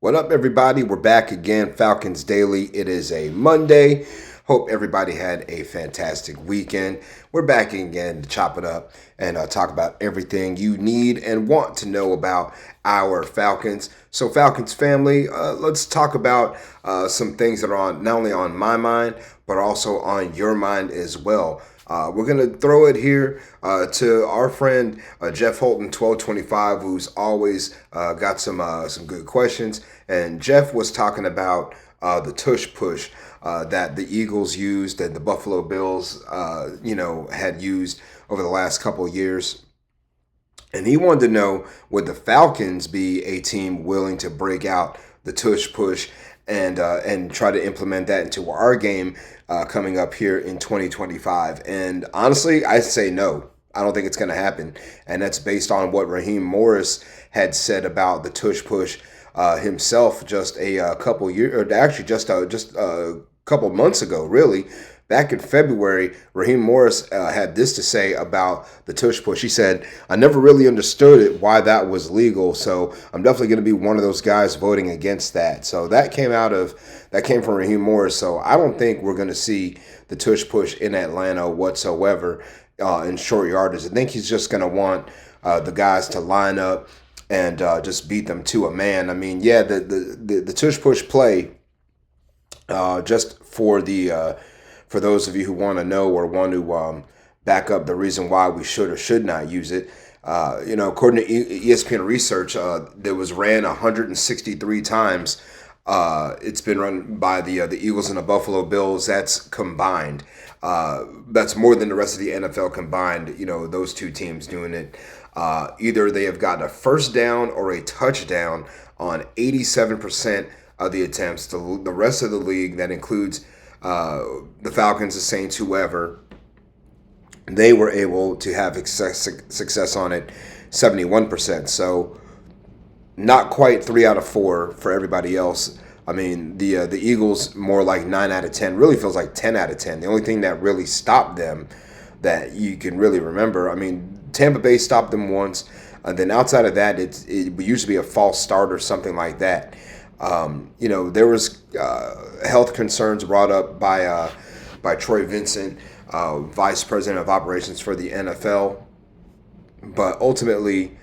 What up, everybody? We're back again, Falcons Daily. It is a Monday. Hope everybody had a fantastic weekend. We're back again to chop it up and talk about everything you need and want to know about our Falcons. So, Falcons family, let's talk about some things that are on not only on my mind, but also on your mind as well. We're going to throw it here to our friend Jeff Holton, 1225, who's always got some good questions. And Jeff was talking about the Tush push that the Eagles used and the Buffalo Bills, had used over the last couple of years. And he wanted to know, would the Falcons be a team willing to break out the Tush push and try to implement that into our game coming up here in 2025? And honestly, I say no. I don't think it's going to happen. And that's based on what Raheem Morris had said about the Tush push himself just a couple years, or actually just a couple months ago, really. Back in February, Raheem Morris had this to say about the Tush push. He said, "I never really understood it, why that was legal. So I'm definitely going to be one of those guys voting against that." So that came from Raheem Morris. So I don't think we're going to see the Tush push in Atlanta whatsoever in short yardage. I think he's just going to want the guys to line up and just beat them to a man. I mean, yeah, the Tush push play, just for those of you who want to know or want to back up the reason why we should or should not use it, according to ESPN research, that was ran 163 times. It's been run by the Eagles and the Buffalo Bills. That's combined. That's more than the rest of the NFL combined. Those two teams doing it. Either they have gotten a first down or a touchdown on 87% of the attempts. The rest of the league, that includes the Falcons, the Saints, whoever, they were able to have success on it, 71%. So not quite 3 out of 4 for everybody else. I mean, the Eagles, more like 9 out of 10. Really feels like 10 out of 10. The only thing that really stopped them that you can really remember, I mean, Tampa Bay stopped them once. And then outside of that, it would usually be a false start or something like that. There was health concerns brought up by Troy Vincent, Vice President of Operations for the NFL, but ultimately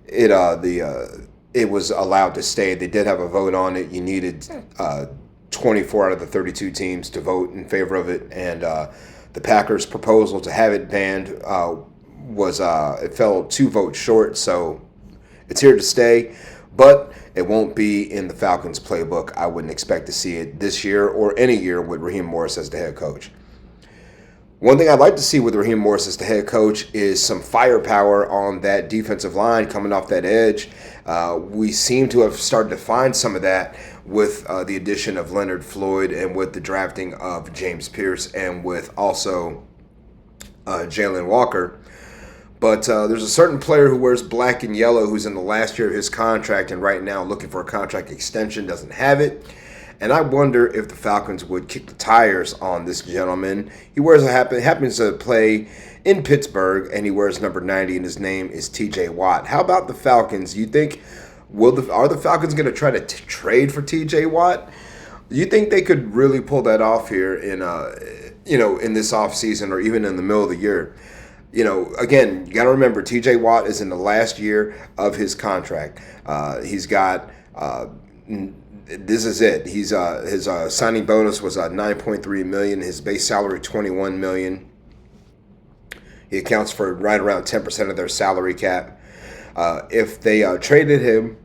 it was allowed to stay. They did have a vote on it. You needed 24 out of the 32 teams to vote in favor of it, and the Packers' proposal to have it banned it fell 2 votes short. So it's here to stay, but it won't be in the Falcons playbook. I wouldn't expect to see it this year or any year with Raheem Morris as the head coach. One thing I'd like to see with Raheem Morris as the head coach is some firepower on that defensive line coming off that edge. We seem to have started to find some of that with the addition of Leonard Floyd and with the drafting of James Pierce and with also Jalen Walker. But there's a certain player who wears black and yellow who's in the last year of his contract and right now looking for a contract extension, doesn't have it. And I wonder if the Falcons would kick the tires on this gentleman. He happens to play in Pittsburgh, and he wears number 90, and his name is TJ Watt. How about the Falcons? You think are the Falcons going to try to trade for TJ Watt? You think they could really pull that off here in this offseason or even in the middle of the year? Again, you got to remember, TJ Watt is in the last year of his contract. He's got, this is it. His signing bonus was $9.3 million. His base salary, $21 million. He accounts for right around 10% of their salary cap. If they traded him,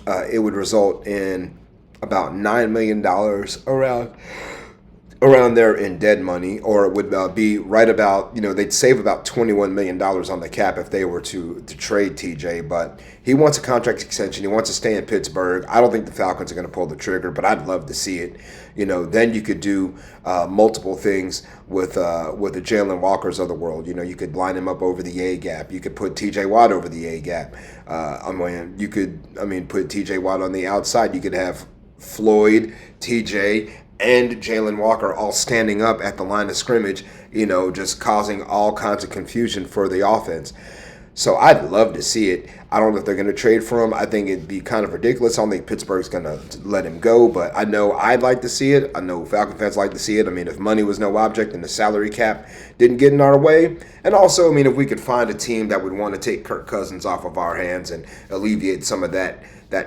it would result in about $9 million around there in dead money, or it would be right about, they'd save about $21 million on the cap if they were to trade TJ. But he wants a contract extension. He wants to stay in Pittsburgh. I don't think the Falcons are going to pull the trigger, but I'd love to see it. Then you could do multiple things with the Jalen Walkers of the world. You could line him up over the A gap. You could put TJ Watt over the A gap. You could put TJ Watt on the outside. You could have Floyd, TJ, and Jalen Walker all standing up at the line of scrimmage, just causing all kinds of confusion for the offense. So I'd love to see it. I don't know if they're going to trade for him. I think it'd be kind of ridiculous. I don't think Pittsburgh's going to let him go, but I know I'd like to see it. I know Falcon fans like to see it. I mean, if money was no object and the salary cap didn't get in our way, and also, I mean, if we could find a team that would want to take Kirk Cousins off of our hands and alleviate some of that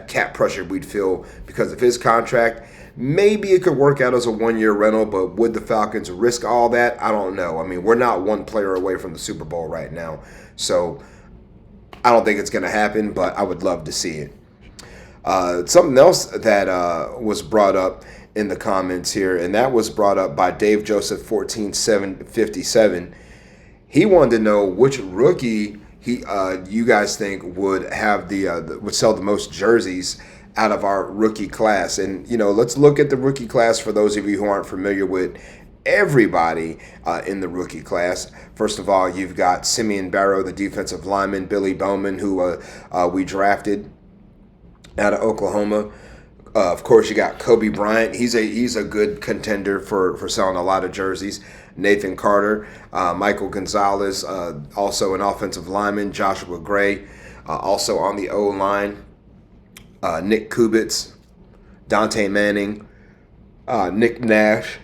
cap pressure we'd feel because of his contract, maybe it could work out as a one-year rental, but would the Falcons risk all that? I don't know. I mean, we're not one player away from the Super Bowl right now, so I don't think it's going to happen, but I would love to see it. Something else that was brought up in the comments here, and that was brought up by Dave Joseph 14757. He wanted to know which rookie you guys think would have would sell the most jerseys out of our rookie class. And let's look at the rookie class for those of you who aren't familiar with everybody in the rookie class. First of all, you've got Simeon Barrow, the defensive lineman, Billy Bowman, who we drafted out of Oklahoma. Of course, you got Kobe Bryant. He's a good contender for selling a lot of jerseys. Nathan Carter, Michael Gonzalez, also an offensive lineman. Joshua Gray, also on the O-line. Nick Kubitz, Dante Manning, Nick Nash.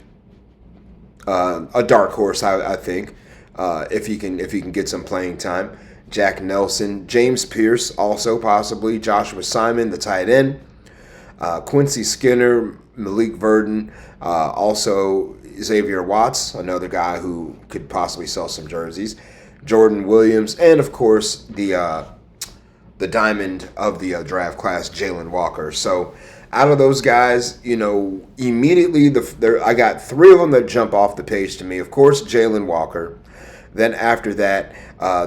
A dark horse, I think, if he can get some playing time. Jack Nelson, James Pierce, also possibly. Joshua Simon, the tight end. Quincy Skinner, Malik Verdon, also Xavier Watts, another guy who could possibly sell some jerseys. Jordan Williams, and of course the diamond of the draft class, Jalen Walker. So out of those guys, immediately I got three of them that jump off the page to me. Of course, Jalen Walker. Then after that,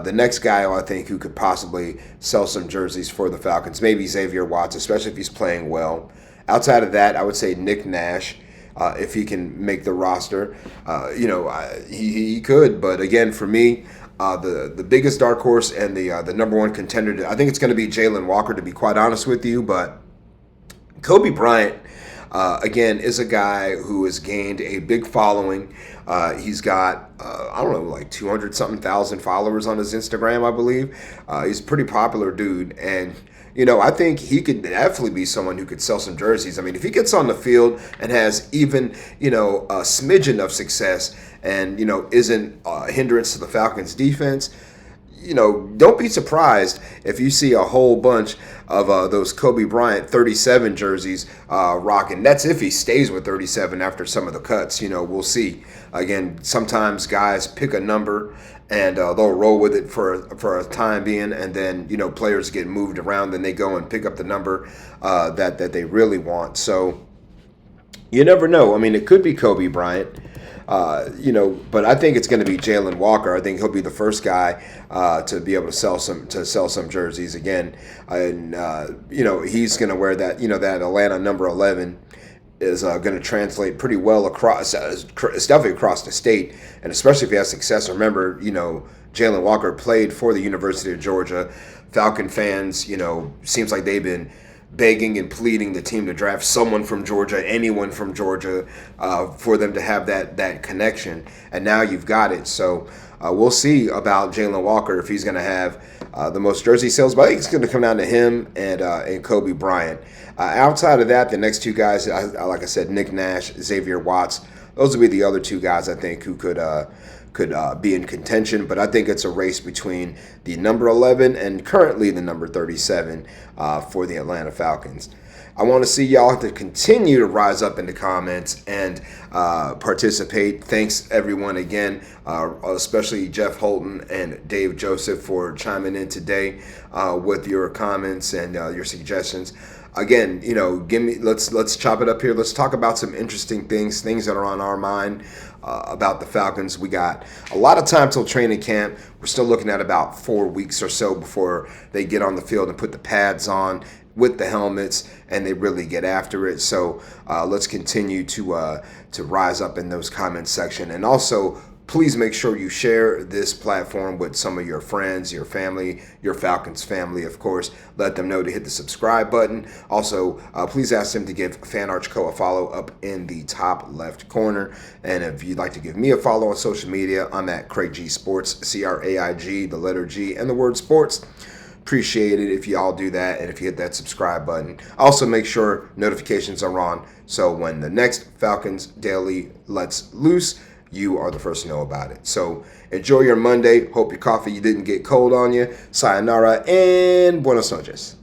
the next guy I think who could possibly sell some jerseys for the Falcons, maybe Xavier Watts, especially if he's playing well. Outside of that, I would say Nick Nash, if he can make the roster. He could, but again, for me, the biggest dark horse and the number one contender, I think it's going to be Jalen Walker, to be quite honest with you. But Kobe Bryant, again, is a guy who has gained a big following. He's got, like 200-something thousand followers on his Instagram, I believe. He's a pretty popular dude. And, I think he could definitely be someone who could sell some jerseys. I mean, if he gets on the field and has even, a smidgen of success and, isn't a hindrance to the Falcons defense, don't be surprised if you see a whole bunch of those Kobe Bryant 37 jerseys rocking. That's if he stays with 37 after some of the cuts. We'll see. Again, sometimes guys pick a number and they'll roll with it for a time being, and then players get moved around, then they go and pick up the number that they really want. So you never know. I mean, it could be Kobe Bryant. But I think it's going to be Jalen Walker. I think he'll be the first guy to be able to sell some jerseys again, and he's going to wear that that Atlanta number 11 is going to translate pretty well across. It's definitely across the state, and especially if he has success. Remember, Jalen Walker played for the University of Georgia. Falcon fans, seems like they've been begging and pleading the team to draft someone from Georgia, anyone from Georgia, for them to have that connection. And now you've got it. So we'll see about Jalen Walker if he's going to have the most jersey sales. But I think it's going to come down to him and Kobe Bryant. Outside of that, the next two guys, like I said, Nick Nash, Xavier Watts, those would be the other two guys I think who could be in contention. But I think it's a race between the number 11 and currently the number 37 for the Atlanta Falcons. I want to see y'all to continue to rise up in the comments and participate. Thanks, everyone, again, especially Jeff Holton and Dave Joseph for chiming in today with your comments and your suggestions. Again, let's chop it up here. Let's talk about some interesting things that are on our mind about the Falcons. We got a lot of time till training camp. We're still looking at about 4 weeks or so before they get on the field and put the pads on with the helmets and they really get after it. So let's continue to rise up in those comment section, and also Please make sure you share this platform with some of your friends, your family, your Falcons family, of course. Let them know to hit the subscribe button. Also, please ask them to give Fan Arch Co. a follow up in the top left corner. And if you'd like to give me a follow on social media, I'm at Craig G Sports, CRAIG, the letter G, and the word sports. Appreciate it if you all do that and if you hit that subscribe button. Also, make sure notifications are on so when the next Falcons Daily lets loose, you are the first to know about it. So enjoy your Monday. Hope your coffee didn't get cold on you. Sayonara and buenos noches.